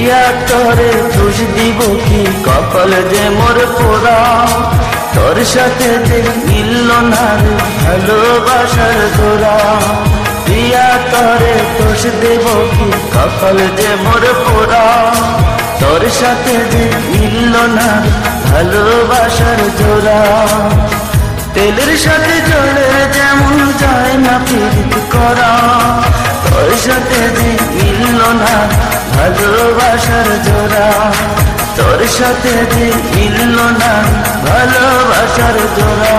প্রিয়া তোরে দোষ দিব কি, কপাল যে মোর পোড়া। তোর সাথে যে মিলল না রে ভালোবাসার জোড়া। প্রিয়া তোরে দোষ দেব কি, কপাল যে মোর পোড়া। তোর সাথে যে মিলল না ভালোবাসার জোড়া। তেলের সাথে জলে যেমন যায় না প্রীত করা, তোর সাথে যে মিলল না ভালোবাসার জোড়া। তোর সাথে যে মিলল না ভালোবাসার জোড়া।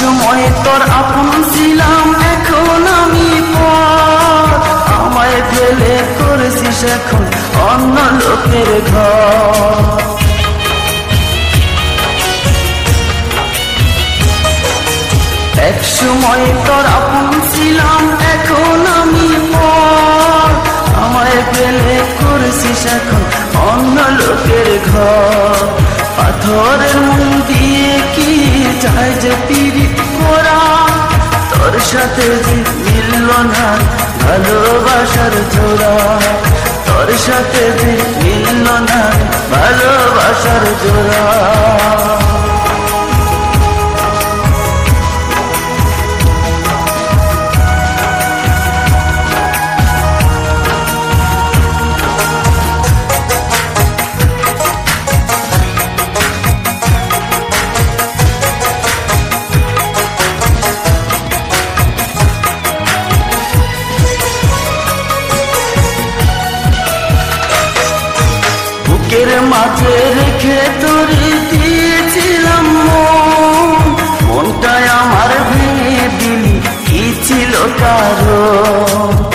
সময় তোর আপন ছিলাম, এখন আমি পর। আমায় ফেলে করেছিস এখন অন্য লোকের ঘর। এক সময় তোর আপন ছিলাম, এখন আমি পর। আমায় ফেলে করেছিস এখন অন্য লোকের ঘর। পাথরের মন দিয়ে কি চাই যে পীড়িত করা, তোর সাথে যে মিলল না ভালোবাসার জোড়া। তোর সাথে যে মিলল না ভালোবাসার জোড়া। বুকের মাঝে রেখে তোরে দিয়েছিলাম মনটায় আমার ভেঙে দিলি, কি ছিল কারণ?